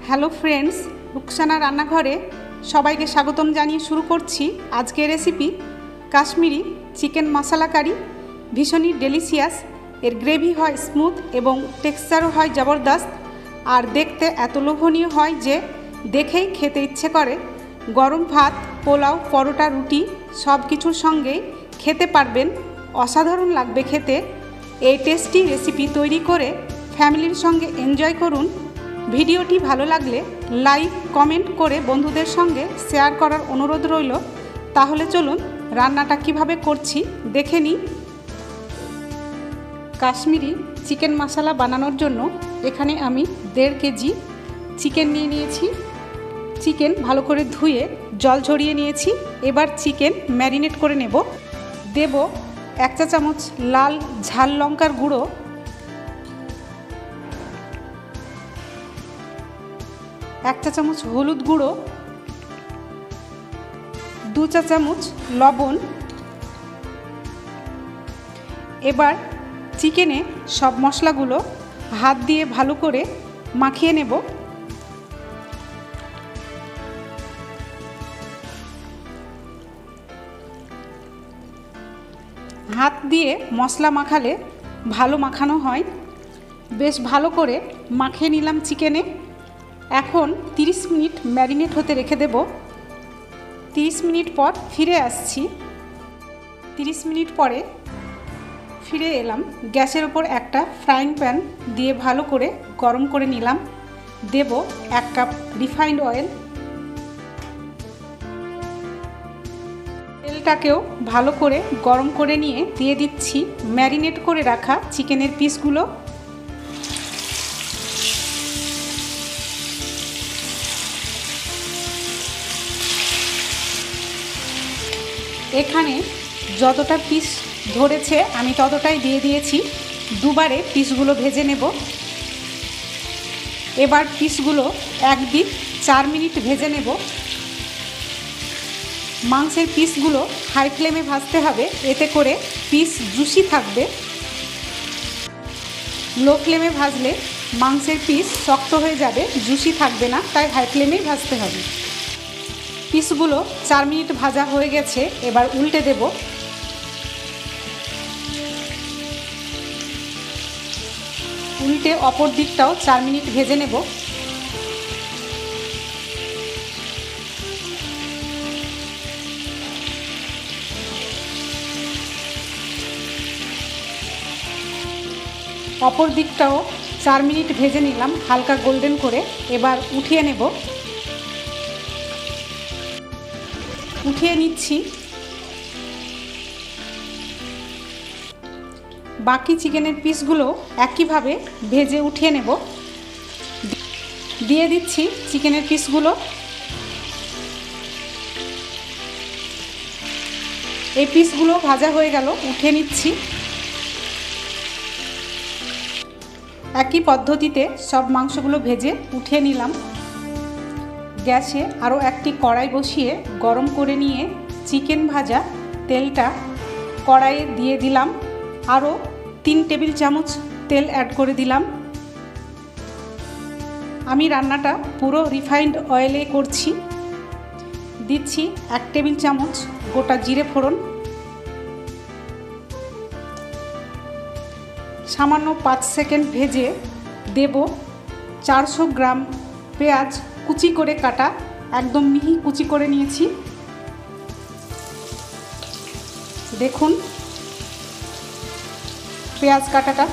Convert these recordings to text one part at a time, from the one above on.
Hello friends, Rukhsana রান্নাঘরে সবাইকে স্বাগতম জানিয়ে শুরু করছি আজকের রেসিপি কাশ্মীরি চিকেন মশলা কারি। ভীষণই ডেলিশিয়াস। এর গ্রেভি হয় স্মুথ এবং টেক্সচারও হয় জবরদস্ত, আর দেখতে এত লোভনীয় হয় যে দেখেই খেতে ইচ্ছে করে। গরম ভাত, পোলাও, পরোটা, রুটি সব কিছুর সঙ্গেই খেতে পারবেন। অসাধারণ লাগবে খেতে। এই টেস্টি রেসিপি তৈরি করে ফ্যামিলির সঙ্গে এনজয় করুন। ভিডিওটি ভালো লাগলে লাইক কমেন্ট করে বন্ধুদের সঙ্গে শেয়ার করার অনুরোধ রইল। তাহলে চলুন রান্নাটা কিভাবে করছি দেখে নিই। কাশ্মীরি চিকেন মশলা বানানোর জন্য এখানে আমি 1.5 কেজি চিকেন নিয়ে নিয়েছি। চিকেন ভালো করে ধুয়ে জল ঝরিয়ে নিয়েছি। এবার চিকেন ম্যারিনেট করে নেব। দেব 1 চা চামচ লাল ঝাল লঙ্কার গুঁড়ো, 1 চা চামচ হলুদ গুঁড়ো, 2 চা চামচ লবণ। এবার চিকেনে সব মশলাগুলো হাত দিয়ে ভালো করে মাখিয়ে নেব। হাত দিয়ে মশলা মাখালে ভালো মাখানো হয়। বেশ ভালো করে মাখিয়ে নিলাম চিকেনে। এখন 30 মিনিট ম্যারিনেট হতে রেখে দেব। 30 মিনিট পর ফিরে আসছি। 30 মিনিট পরে ফিরে এলাম। গ্যাসের ওপর একটা ফ্রাইং প্যান দিয়ে ভালো করে গরম করে নিলাম। দেব 1 কাপ রিফাইন্ড অয়েল। তেলটাকেও ভালো করে গরম করে নিয়ে দিয়ে দিচ্ছি ম্যারিনেট করে রাখা চিকেনের পিসগুলো। এখানে যতটা পিস ধরেছে আমি ততটাই দিয়ে দিয়েছি। দুবারে পিসগুলো ভেজে নেব। এবার পিসগুলো একদিক 4 মিনিট ভেজে নেব। মাংসের পিসগুলো হাই ফ্লেমে ভাজতে হবে, এতে করে পিস জুসি থাকবে। লো ফ্লেমে ভাজলে মাংসের পিস শক্ত হয়ে যাবে, জুসি থাকবে না, তাই হাই ফ্লেমেই ভাজতে হবে। পিসগুলো 4 মিনিট ভাজা হয়ে গেছে। এবার উল্টে দেব। উল্টে অপর দিকটাও 4 মিনিট ভেজে নেব। অপর দিকটাও 4 মিনিট ভেজে নিলাম হালকা গোল্ডেন করে। এবার উঠিয়ে নেব। উঠিয়ে নিচ্ছি। বাকি চিকেনের পিসগুলো একইভাবে ভেজে উঠিয়ে নেব। দিয়ে দিচ্ছি চিকেনের পিসগুলো। এই পিসগুলো ভাজা হয়ে গেল, উঠিয়ে নিচ্ছি। একই পদ্ধতিতে সব মাংসগুলো ভেজে উঠিয়ে নিলাম। গ্যাসে আরও একটি কড়াই বসিয়ে গরম করে নিয়ে চিকেন ভাজা তেলটা কড়াইয়ে দিয়ে দিলাম। আরও 3 টেবিল চামচ তেল অ্যাড করে দিলাম। আমি রান্নাটা পুরো রিফাইন্ড অয়েলে করছি। দিচ্ছি 1 টেবিল চামচ গোটা জিরে ফোড়ন। সামান্য 5 সেকেন্ড ভেজে দেব 400 গ্রাম পেঁয়াজ, কুচি করে কাটা, একদম মিহি কুচি করে নিয়েছি। দেখুন পেঁয়াজ কাটাটা।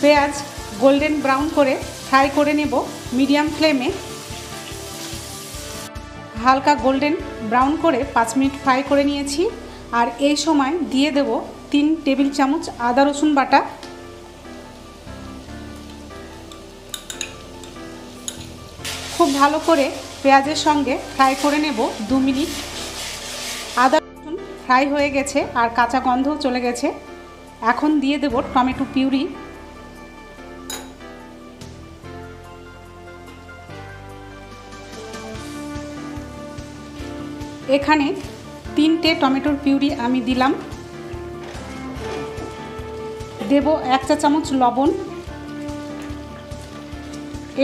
পেঁয়াজ গোল্ডেন ব্রাউন করে ফ্রাই করে নেব মিডিয়াম ফ্লেমে। হালকা গোল্ডেন ব্রাউন করে 5 মিনিট ফ্রাই করে নিয়েছি। আর এই সময় দিয়ে দেব 3 টেবিল চামচ আদা রসুন বাটা। খুব ভালো করে পেঁয়াজের সঙ্গে ফ্রাই করে নেব 2 মিনিট। আদা রসুন ফ্রাই হয়ে গেছে আর কাঁচা গন্ধও চলে গেছে। এখন দিয়ে দেব টমেটো পিউরি। এখানে 3টে টমেটোর পিউরি আমি দিলাম। দেব 1 চা চামচ লবণ,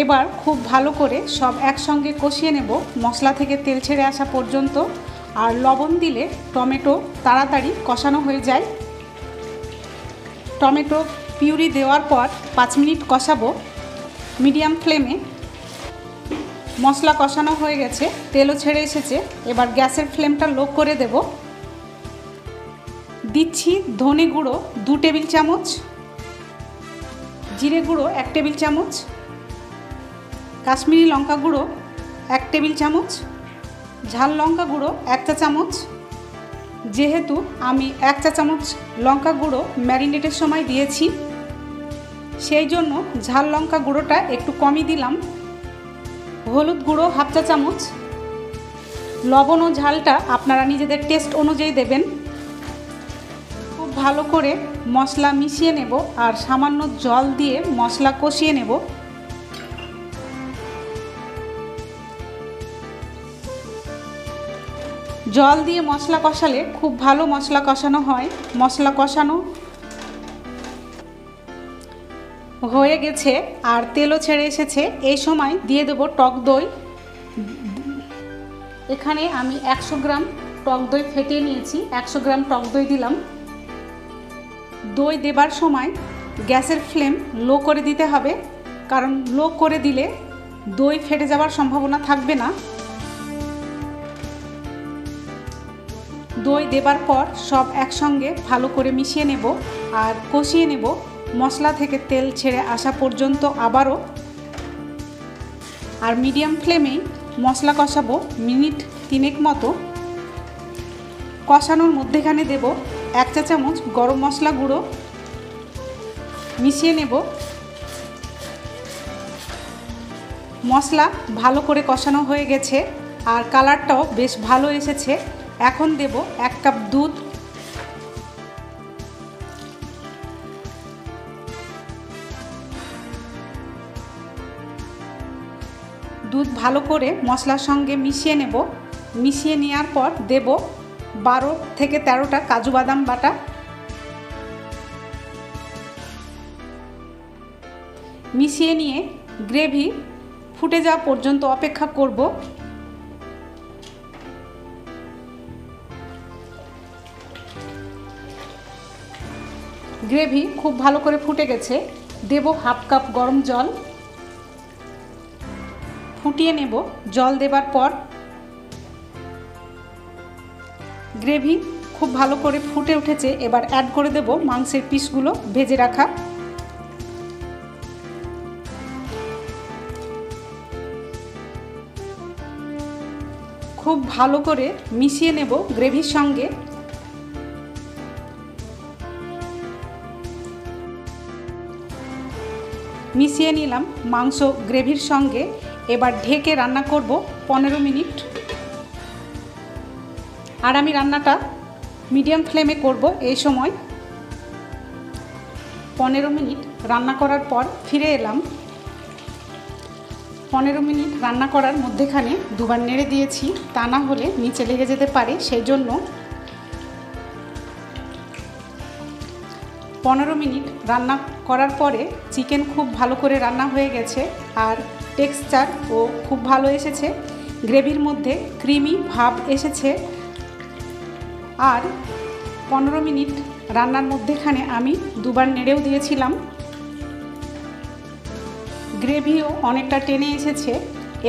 এবার খুব ভালো করে সব একসঙ্গে কষিয়ে নেব মশলা থেকে তেল ছেড়ে আসা পর্যন্ত। আর লবণ দিলে টমেটো তাড়াতাড়ি কষানো হয়ে যায়। টমেটো পিউরি দেওয়ার পর 5 মিনিট কষাবো মিডিয়াম ফ্লেমে। মশলা কষানো হয়ে গেছে, তেলও ছেড়ে এসেছে। এবার গ্যাসের ফ্লেমটা লো করে দেব। দিচ্ছি ধনে গুঁড়ো 2 টেবিল চামচ, জিরে গুঁড়ো 1 টেবিল চামচ, কাশ্মীরি লঙ্কা গুঁড়ো 1 টেবিল চামচ, ঝাল লঙ্কা গুঁড়ো 1 চা চামচ। যেহেতু আমি 1 চা চামচ লঙ্কা গুঁড়ো ম্যারিনেটের সময় দিয়েছি, সেই জন্য ঝাল লঙ্কা গুঁড়োটা একটু কমই দিলাম। হলুদ গুঁড়ো 1/2 চা চামচ। লবণ ও ঝালটা আপনারা নিজেদের টেস্ট অনুযায়ী দেবেন। খুব ভালো করে মশলা মিশিয়ে নেব আর সামান্য জল দিয়ে মশলা কষিয়ে নেব। জল দিয়ে মশলা কষালে খুব ভালো মশলা কষানো হয়। মশলা কষানো হয়ে গেছে আর তেলও ছেড়ে এসেছে। এই সময় দিয়ে দেব টক দই। এখানে আমি 100 গ্রাম টক দই ফেটিয়ে নিয়েছি, 100 গ্রাম টক দই দিলাম। দই দেবার সময় গ্যাসের ফ্লেম লো করে দিতে হবে, কারণ লো করে দিলে দই ফেটে যাওয়ার সম্ভাবনা থাকবে না। দই দেবার পর সব একসঙ্গে ভালো করে মিশিয়ে নেব আর কষিয়ে নেব মশলা থেকে তেল ছেড়ে আসা পর্যন্ত আবারও। আর মিডিয়াম ফ্লেমেই মশলা কষাবো মিনিট 3 মতো। কষানোর মধ্যেখানে দেব 1 চা চামচ গরম মশলা গুঁড়ো, মিশিয়ে নেব। মশলা ভালো করে কষানো হয়ে গেছে আর কালারটাও বেশ ভালো এসেছে। এখন দেব 1 কাপ দুধ। দুধ ভালো করে মশলার সঙ্গে মিশিয়ে নেব। মিশিয়ে নেওয়ার পর দেব 12 থেকে 13টা কাজু বাদাম বাটা। মিশিয়ে নিয়ে গ্রেভি ফুটে যাওয়া পর্যন্ত অপেক্ষা করব। গ্রেভি খুব ভালো করে ফুটে গেছে। দেব 1/2 কাপ গরম জল, ফুটিয়ে নেব। জল দেবার পর গ্রেভি খুব ভালো করে ফুটে উঠেছে। এবার অ্যাড করে দেব মাংসের পিসগুলো ভেজে রাখা। খুব ভালো করে মিশিয়ে নেব গ্রেভির সঙ্গে। মিশিয়ে নিলাম মাংস গ্রেভির সঙ্গে। এবার ঢেকে রান্না করব 15 মিনিট। আর আমি রান্নাটা মিডিয়াম ফ্লেমে করব। এই সময় 15 মিনিট রান্না করার পর ফিরে এলাম। 15 মিনিট রান্না করার মধ্যেখানে দুবার নেড়ে দিয়েছি, তা না হলে নিচে লেগে যেতে পারে। সেই জন্য 15 মিনিট রান্না করার পরে চিকেন খুব ভালো করে রান্না হয়ে গেছে আর টেক্সচার ও খুব ভালো এসেছে। গ্রেভির মধ্যে ক্রিমি ভাব এসেছে। আর 15 মিনিট রান্নার মধ্যেখানে আমি দুবার নেড়েও দিয়েছিলাম। গ্রেভিও অনেকটা টেনে এসেছে।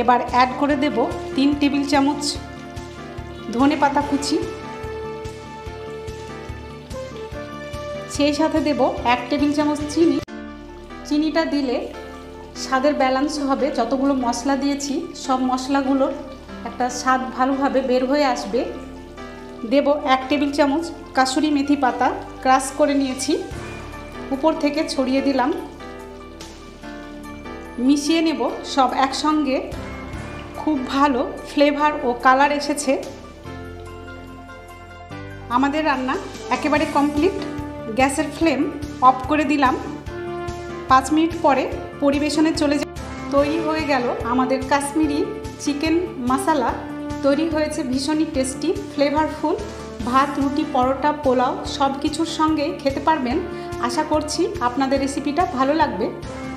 এবার অ্যাড করে দেব 3 টেবিল চামচ ধনেপাতা কুচি, সেই সাথে দেব 1 টেবিল চামচ চিনি। চিনিটা দিলে স্বাদের ব্যালেন্স হবে। যতগুলো মশলা দিয়েছি সব মশলাগুলোর একটা স্বাদ ভালোভাবে বের হয়ে আসবে। দেব 1 টেবিল চামচ কাসুরি মেথি পাতা ক্রাশ করে নিয়েছি, উপর থেকে ছড়িয়ে দিলাম। মিশিয়ে নেব সব একসঙ্গে। খুব ভালো ফ্লেভার ও কালার এসেছে। আমাদের রান্না একেবারে কমপ্লিট। গ্যাসের ফ্লেম অফ করে দিলাম। 5 মিনিট পরে পরিবেশনে চলে যায়। তৈরি হয়ে গেল আমাদের কাশ্মীরি চিকেন মশালা। তৈরি হয়েছে ভীষণই টেস্টি, ফ্লেভারফুল। ভাত, রুটি, পরোটা, পোলাও সব কিছুর সঙ্গেই খেতে পারবেন। আশা করছি আপনাদের রেসিপিটা ভালো লাগবে।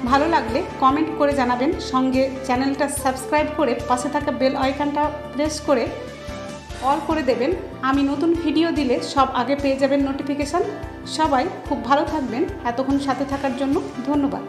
ভালো লাগলে কমেন্ট করে জানাবেন, সঙ্গে চ্যানেলটা সাবস্ক্রাইব করে পাশে থাকা বেল আইকনটা প্রেস করে অল করে দেবেন। আমি নতুন ভিডিও দিলে সব আগে পেয়ে যাবেন নোটিফিকেশান। সবাই খুব ভালো থাকবেন। এতক্ষণ সাথে থাকার জন্য ধন্যবাদ।